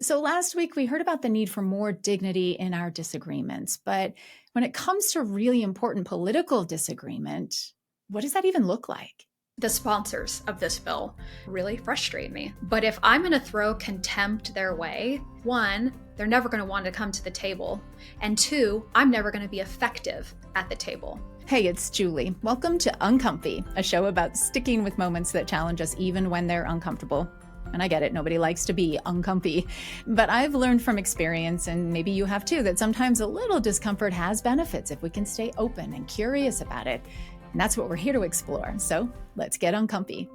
So last week, we heard about the need for more dignity in our disagreements. But when it comes to really important political disagreement, what does that even look like? The sponsors of this bill really frustrate me. But if I'm going to throw contempt their way, one, they're never going to want to come to the table. And two, I'm never going to be effective at the table. Hey, it's Julie. Welcome to Uncomfy, a show about sticking with moments that challenge us even when they're uncomfortable. And I get it, nobody likes to be uncomfy. But I've learned from experience, and maybe you have too, that sometimes a little discomfort has benefits if we can stay open and curious about it. And that's what we're here to explore. So let's get uncomfy.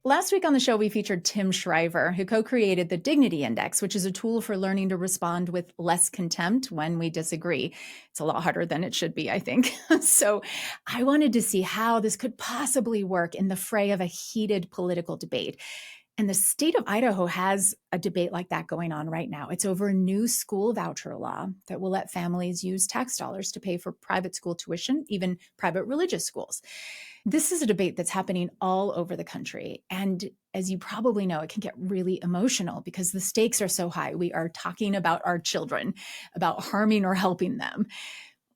Last week on the show, we featured Tim Shriver, who co-created the Dignity Index, which is a tool for learning to respond with less contempt when we disagree. It's a lot harder than it should be, I think. So I wanted to see how this could possibly work in the fray of a heated political debate. And the state of Idaho has a debate like that going on right now. It's over a new school voucher law that will let families use tax dollars to pay for private school tuition, even private religious schools. This is a debate that's happening all over the country. And as you probably know, it can get really emotional because the stakes are so high. We are talking about our children, about harming or helping them.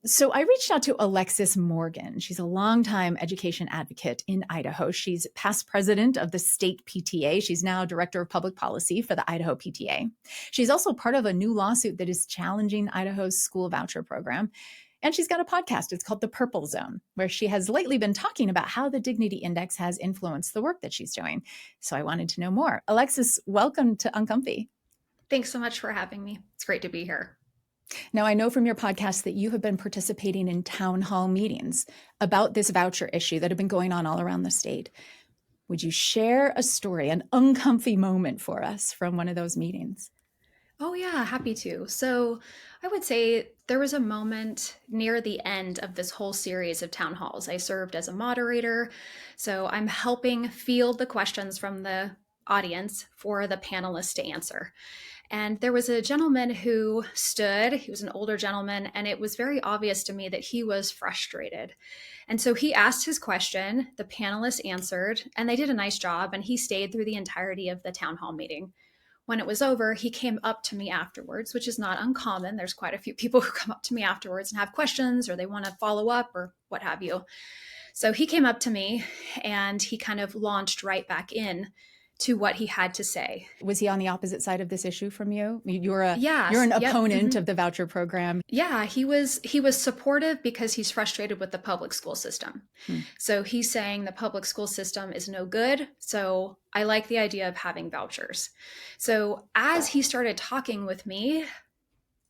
So I reached out to Alexis Morgan. She's a longtime education advocate in Idaho. She's past president of the state PTA. She's now director of public policy for the Idaho PTA. She's also part of a new lawsuit that is challenging Idaho's school voucher program. And she's got a podcast. It's called The Purple Zone, where she has lately been talking about how the Dignity Index has influenced the work that she's doing. So I wanted to know more. Alexis, welcome to Uncomfy. Thanks so much for having me. It's great to be here. Now, I know from your podcast that you have been participating in town hall meetings about this voucher issue that have been going on all around the state. Would you share a story, an uncomfy moment for us from one of those meetings? Oh, yeah, happy to. So I would say there was a moment near the end of this whole series of town halls. I served as a moderator, so I'm helping field the questions from the audience for the panelists to answer. And there was a gentleman who stood, he was an older gentleman, and it was very obvious to me that he was frustrated. And so he asked his question, the panelists answered, and they did a nice job, and he stayed through the entirety of the town hall meeting. When it was over, he came up to me afterwards, which is not uncommon. There's quite a few people who come up to me afterwards and have questions or they want to follow up or what have you. So he came up to me and he kind of launched right back in to what he had to say. Was he on the opposite side of this issue from you? You're an Yep. opponent of the voucher program. Yeah, he was supportive because he's frustrated with the public school system. So he's saying the public school system is no good. So I like the idea of having vouchers. So as he started talking with me,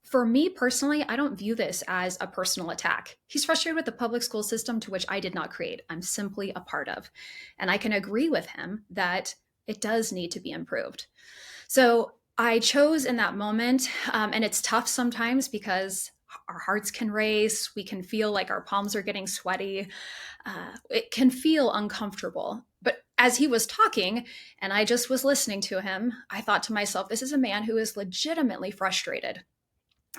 for me personally, I don't view this as a personal attack. He's frustrated with the public school system to which I did not create. I'm simply a part of. And I can agree with him that it does need to be improved. So I chose in that moment, and it's tough sometimes because our hearts can race. We can feel like our palms are getting sweaty. It can feel uncomfortable. But as he was talking and I just was listening to him, I thought to myself, this is a man who is legitimately frustrated.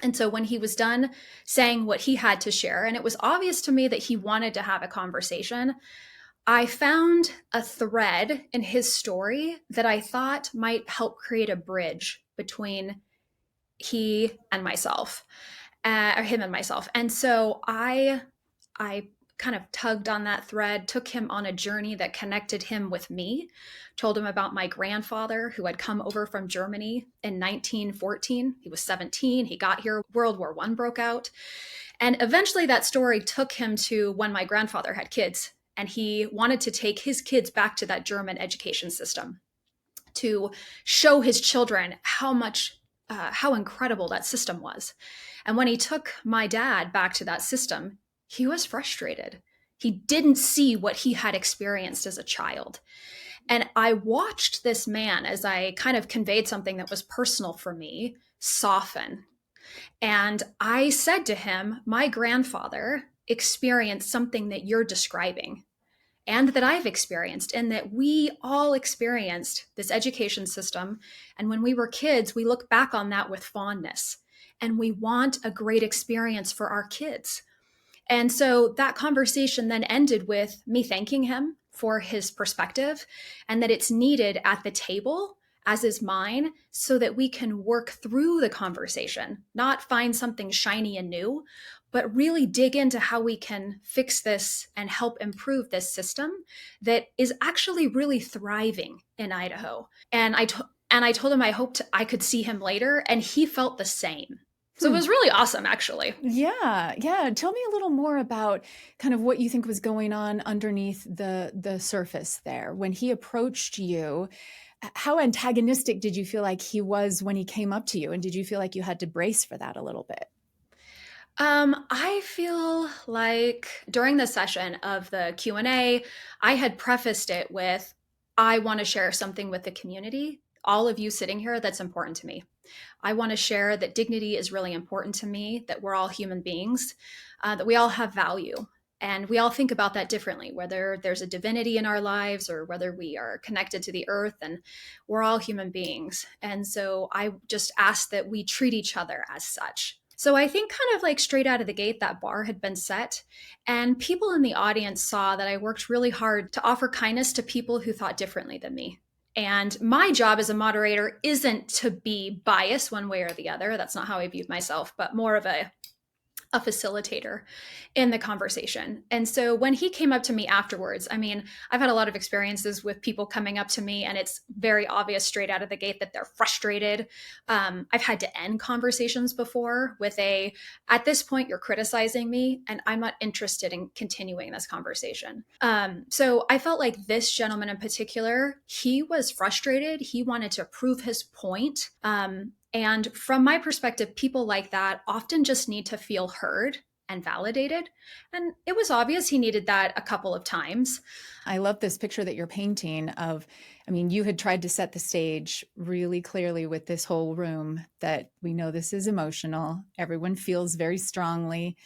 And so when he was done saying what he had to share, and it was obvious to me that he wanted to have a conversation, I found a thread in his story that I thought might help create a bridge between he and myself, or him and myself. And so I kind of tugged on that thread, took him on a journey that connected him with me, told him about my grandfather who had come over from Germany in 1914. He was 17. He got here, World War I broke out. And eventually that story took him to when my grandfather had kids. And he wanted to take his kids back to that German education system to show his children how incredible that system was. And when he took my dad back to that system, he was frustrated. He didn't see what he had experienced as a child. And I watched this man, as I kind of conveyed something that was personal for me, soften. And I said to him, my grandfather experienced something that you're describing and that I've experienced, and that we all experienced this education system. And when we were kids, we look back on that with fondness and we want a great experience for our kids. And so that conversation then ended with me thanking him for his perspective and that it's needed at the table as is mine, so that we can work through the conversation, not find something shiny and new, but really dig into how we can fix this and help improve this system that is actually really thriving in Idaho. And I told him I hoped I could see him later, and he felt the same. So it Hmm. was really awesome, actually. Yeah, yeah. Tell me a little more about kind of what you think was going on underneath the surface there. When he approached you, how antagonistic did you feel like he was when he came up to you? And did you feel like you had to brace for that a little bit? I feel like during the session of the Q&A, I had prefaced it with, I want to share something with the community, all of you sitting here, that's important to me. I want to share that dignity is really important to me, that we're all human beings, that we all have value. And we all think about that differently, whether there's a divinity in our lives or whether we are connected to the earth, and we're all human beings. And so I just ask that we treat each other as such. So I think kind of like straight out of the gate, that bar had been set. And people in the audience saw that I worked really hard to offer kindness to people who thought differently than me. And my job as a moderator isn't to be biased one way or the other. That's not how I viewed myself, but more of a facilitator in the conversation. And so when he came up to me afterwards, I mean, I've had a lot of experiences with people coming up to me, and it's very obvious straight out of the gate that they're frustrated. I've had to end conversations before with at this point, you're criticizing me, and I'm not interested in continuing this conversation. So I felt like this gentleman in particular, he was frustrated. He wanted to prove his point. And from my perspective, people like that often just need to feel heard and validated. And it was obvious he needed that a couple of times. I love this picture that you're painting of, I mean, you had tried to set the stage really clearly with this whole room that we know this is emotional. Everyone feels very strongly.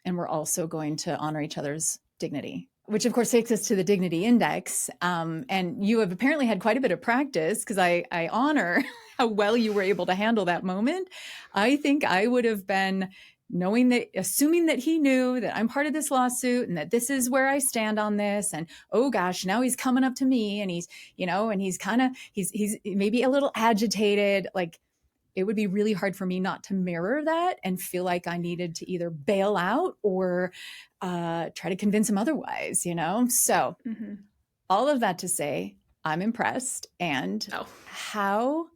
And we're also going to honor each other's dignity, which of course takes us to the dignity index. And you have apparently had quite a bit of practice, because I honor how well you were able to handle that moment. I think I would have been assuming that he knew that I'm part of this lawsuit and that this is where I stand on this. And oh gosh, now he's coming up to me and he's, and he's he's maybe a little agitated. Like, it would be really hard for me not to mirror that and feel like I needed to either bail out or try to convince him otherwise, So all of that to say, I'm impressed. And how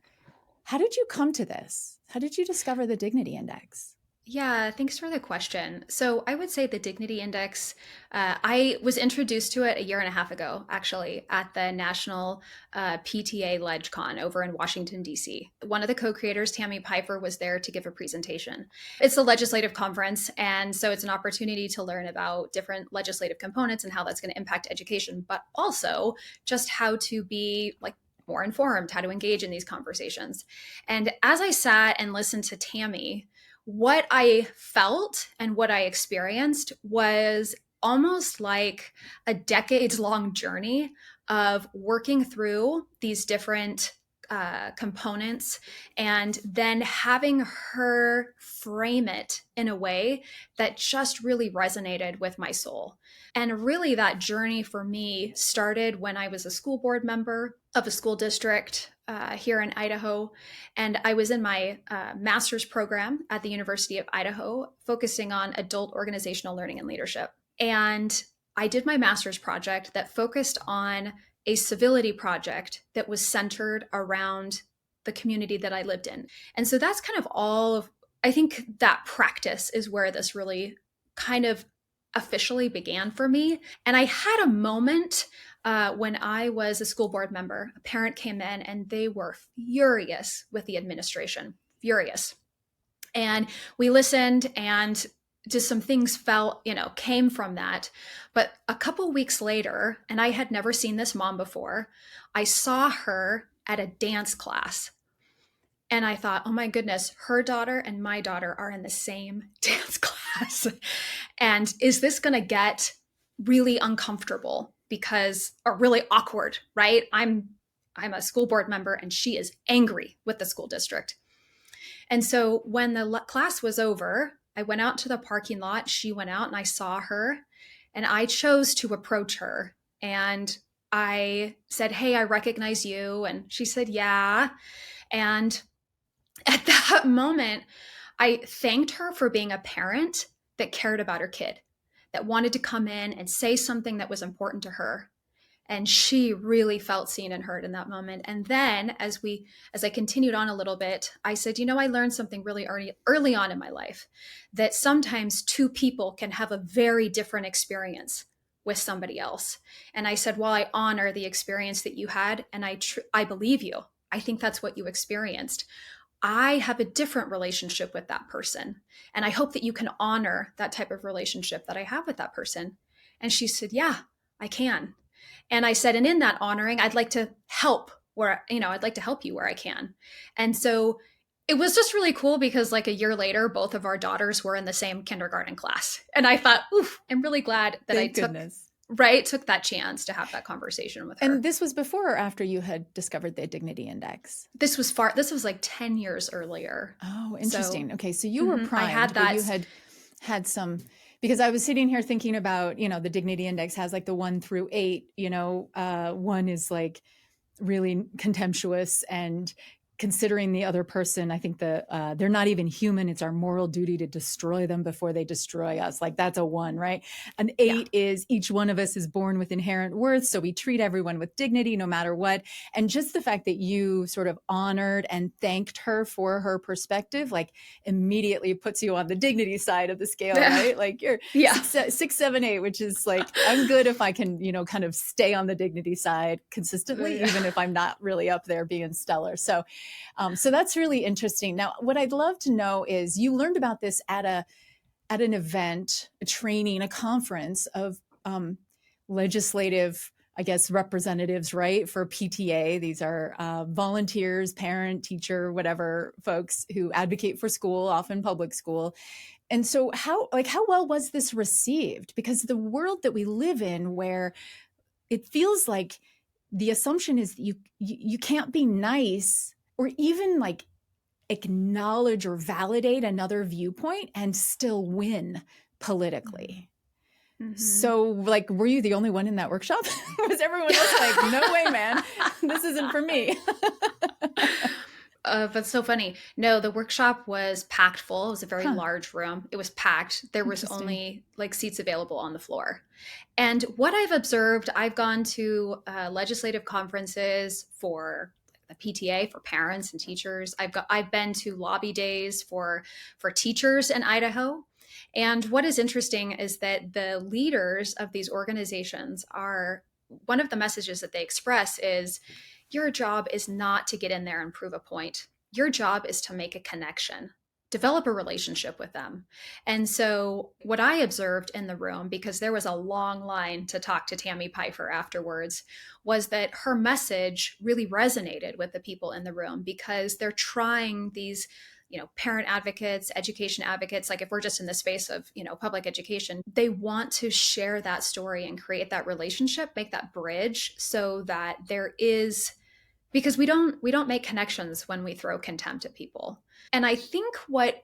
did you come to this? How did you discover the Dignity Index? Yeah, thanks for the question. So I would say the Dignity Index, I was introduced to it a year and a half ago, actually, at the National PTA LegCon over in Washington, D.C. One of the co-creators, Tammy Piper, was there to give a presentation. It's a legislative conference, and so it's an opportunity to learn about different legislative components and how that's going to impact education, but also just how to be more informed, how to engage in these conversations. And as I sat and listened to Tammy, what I felt and what I experienced was almost like a decades-long journey of working through these different components and then having her frame it in a way that just really resonated with my soul. And really, that journey for me started when I was a school board member of a school district here in Idaho. And I was in my master's program at the University of Idaho, focusing on adult organizational learning and leadership. And I did my master's project that focused on a civility project that was centered around the community that I lived in. And so that's kind of all of, I think that practice is where this really kind of officially began for me. And I had a moment when I was a school board member. A parent came in and they were furious with the administration, furious. And we listened, and just some things came from that. But a couple weeks later, and I had never seen this mom before, I saw her at a dance class. And I thought, oh my goodness, her daughter and my daughter are in the same dance class. And is this going to get really uncomfortable or really awkward, right? I'm a school board member and she is angry with the school district. And so when the class was over, I went out to the parking lot. She went out and I saw her, and I chose to approach her. And I said, "Hey, I recognize you." And she said, "Yeah." And at that moment, I thanked her for being a parent that cared about her kid, that wanted to come in and say something that was important to her. And she really felt seen and heard in that moment. And then as I continued on a little bit, I said, I learned something really early on in my life, that sometimes two people can have a very different experience with somebody else. And I said, while I honor the experience that you had, and I believe you, I think that's what you experienced, I have a different relationship with that person. And I hope that you can honor that type of relationship that I have with that person. And she said, "Yeah, I can." And I said, "And in that honoring, I'd like to help I'd like to help you where I can." And so it was just really cool because like a year later, both of our daughters were in the same kindergarten class. And I thought, oof, I'm really glad that Thank goodness. took that chance to have that conversation with her. And this was before or after you had discovered the Dignity Index? This was like 10 years earlier. Oh, interesting. So, okay. So you were primed, I had but that. you had some, because I was sitting here thinking about, the Dignity Index has like the 1 through 8, one is like really contemptuous and considering the other person. I think they're not even human. It's our moral duty to destroy them before they destroy us. Like that's a 1, right? An 8 is each one of us is born with inherent worth. So we treat everyone with dignity no matter what. And just the fact that you sort of honored and thanked her for her perspective, like immediately puts you on the dignity side of the scale, right? Like you're 6, 7, 8, which is like, I'm good if I can, kind of stay on the dignity side consistently, even if I'm not really up there being stellar. So that's really interesting. Now, what I'd love to know is you learned about this at an event, a training, a conference of legislative, I guess, representatives, right, for PTA. These are volunteers, parent, teacher, whatever folks who advocate for school, often public school. And so how well was this received? Because the world that we live in, where it feels like the assumption is that you can't be nice or even like acknowledge or validate another viewpoint and still win politically. Mm-hmm. So like, were you the only one in that workshop? Was everyone else like, no way, man, this isn't for me? But so funny. No, the workshop was packed full. It was a very large room. It was packed. There was only like seats available on the floor. And what I've observed, I've gone to legislative conferences for the PTA, for parents and teachers. I've been to lobby days for teachers in Idaho. And what is interesting is that the leaders of these organizations are, one of the messages that they express is, your job is not to get in there and prove a point. Your job is to make a connection, develop a relationship with them. And so what I observed in the room, because there was a long line to talk to Tammy Pfeiffer afterwards, was that her message really resonated with the people in the room, because they're trying these, parent advocates, education advocates, like if we're just in the space of, public education, they want to share that story and create that relationship, make that bridge so that there is, because we don't make connections when we throw contempt at people. And I think what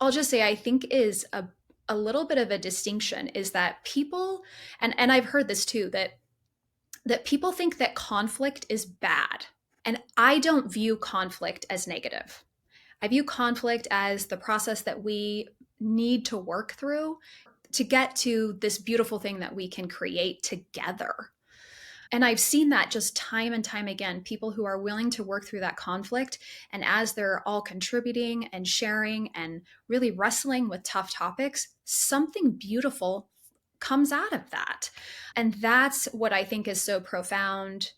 I'll just say, I think is a little bit of a distinction is that people, and I've heard this too, that people think that conflict is bad. And I don't view conflict as negative. I view conflict as the process that we need to work through to get to this beautiful thing that we can create together. And I've seen that just time and time again, people who are willing to work through that conflict. And as they're all contributing and sharing and really wrestling with tough topics, something beautiful comes out of that. And that's what I think is so profound.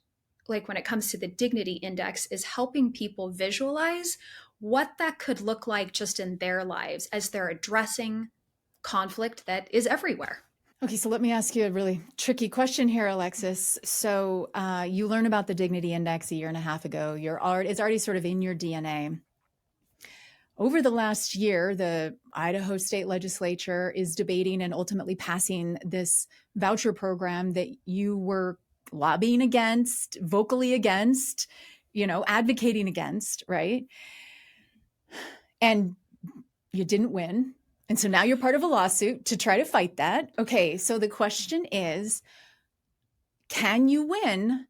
Like when it comes to the Dignity Index, is helping people visualize what that could look like just in their lives as they're addressing conflict that is everywhere. Okay, so let me ask you a really tricky question here, Alexis. So you learned about the Dignity Index a year and a half ago. It's already sort of in your DNA. Over the last year, the Idaho State Legislature is debating and ultimately passing this voucher program that you were lobbying against, vocally against, advocating against, right? And you didn't win. And so now you're part of a lawsuit to try to fight that. Okay, so the question is, can you win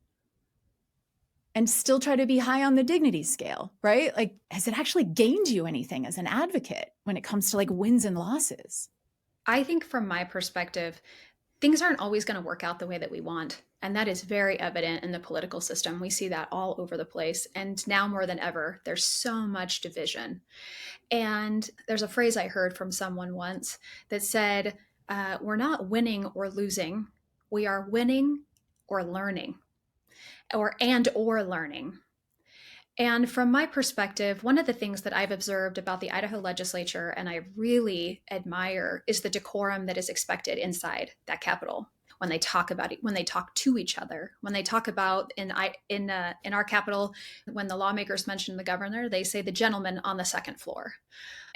and still try to be high on the dignity scale, right? Like, has it actually gained you anything as an advocate when it comes to like wins and losses? I think from my perspective, things aren't always going to work out the way that we want. And that is very evident in the political system. We see that all over the place. And now more than ever, there's so much division. And there's a phrase I heard from someone once that said, we're not winning or losing. We are winning or learning, or learning. And from my perspective, one of the things that I've observed about the Idaho legislature and I really admire is the decorum that is expected inside that Capitol when they talk about it, when they talk to each other, when they talk about in our Capitol, when the lawmakers mention the governor, they say the gentleman on the second floor.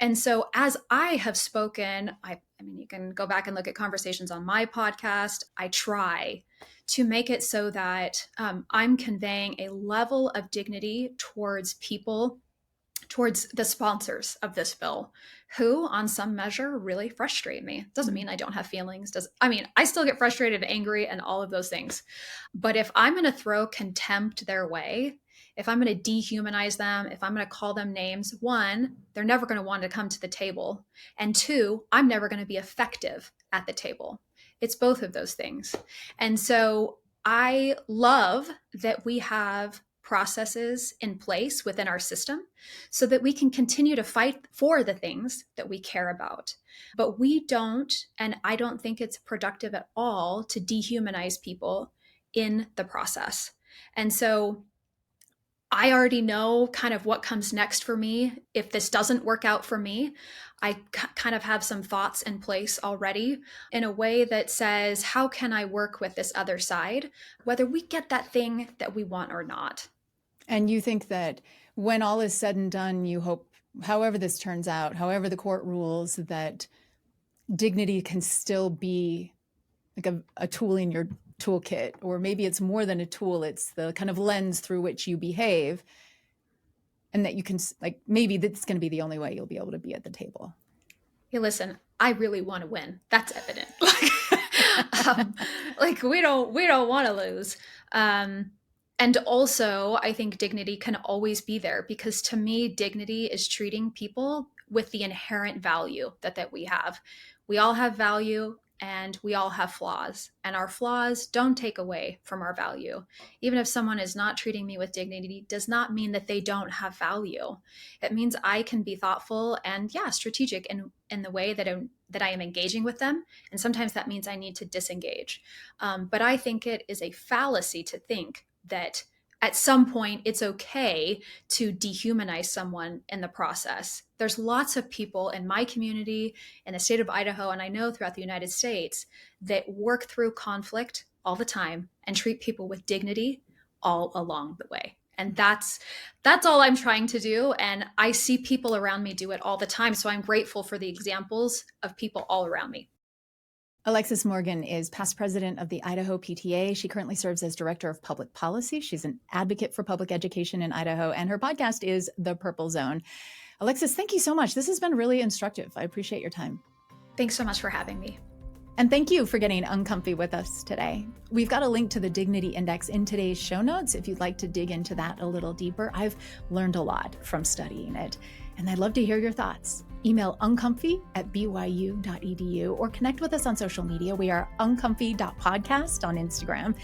And so as I have spoken, I mean, you can go back and look at conversations on my podcast. I try to make it so that I'm conveying a level of dignity towards people, towards the sponsors of this bill, who on some measure really frustrate me. Doesn't mean I don't have feelings. I still get frustrated and angry and all of those things. But if I'm going to throw contempt their way, if I'm going to dehumanize them, if I'm going to call them names, one, they're never going to want to come to the table. And two, I'm never going to be effective at the table. It's both of those things. And so I love that we have processes in place within our system so that we can continue to fight for the things that we care about. But we don't, and I don't think it's productive at all to dehumanize people in the process. And so I already know kind of what comes next for me. If this doesn't work out for me, I kind of have some thoughts in place already in a way that says, how can I work with this other side, whether we get that thing that we want or not? And you think that when all is said and done, you hope, however this turns out, however the court rules, that dignity can still be like a tool in your toolkit, or maybe it's more than a tool, it's the kind of lens through which you behave, and that you can, like, maybe that's going to be the only way you'll be able to be at the table. Hey, listen, I really want to win. That's evident. Like we don't want to lose. And also, I think dignity can always be there, because to me, dignity is treating people with the inherent value that we have. We all have value and we all have flaws, and our flaws don't take away from our value. Even if someone is not treating me with dignity, does not mean that they don't have value. It means I can be thoughtful and strategic in the way that I am engaging with them. And sometimes that means I need to disengage. But I think it is a fallacy to think that at some point it's okay to dehumanize someone in the process. There's lots of people in my community, in the state of Idaho, and I know throughout the United States, that work through conflict all the time and treat people with dignity all along the way. And that's all I'm trying to do. And I see people around me do it all the time. So I'm grateful for the examples of people all around me. Alexis Morgan is past president of the Idaho PTA. She currently serves as director of public policy. She's an advocate for public education in Idaho, and her podcast is The Purple Zone. Alexis, thank you so much. This has been really instructive. I appreciate your time. Thanks so much for having me. And thank you for getting uncomfy with us today. We've got a link to the Dignity Index in today's show notes if you'd like to dig into that a little deeper. I've learned a lot from studying it, and I'd love to hear your thoughts. Email uncomfy@byu.edu or connect with us on social media. We are uncomfy.podcast on Instagram.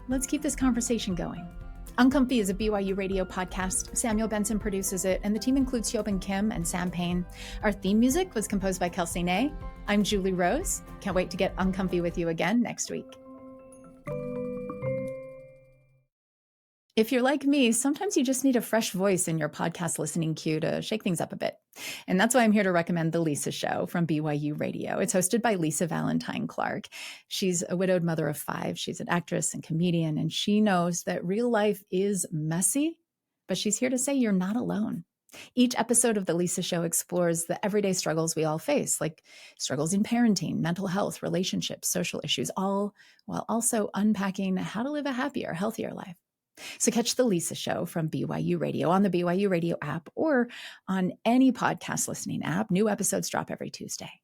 Let's keep this conversation going. Uncomfy is a BYU radio podcast. Samuel Benson produces it, and the team includes Hyobin Kim and Sam Payne. Our theme music was composed by Kelsey Ney. I'm Julie Rose. Can't wait to get uncomfy with you again next week. If you're like me, sometimes you just need a fresh voice in your podcast listening queue to shake things up a bit. And that's why I'm here to recommend The Lisa Show from BYU Radio. It's hosted by Lisa Valentine Clark. She's a widowed mother of 5. She's an actress and comedian, and she knows that real life is messy, but she's here to say you're not alone. Each episode of The Lisa Show explores the everyday struggles we all face, like struggles in parenting, mental health, relationships, social issues, all while also unpacking how to live a happier, healthier life. So catch The Lisa Show from BYU Radio on the BYU Radio app or on any podcast listening app. New episodes drop every Tuesday.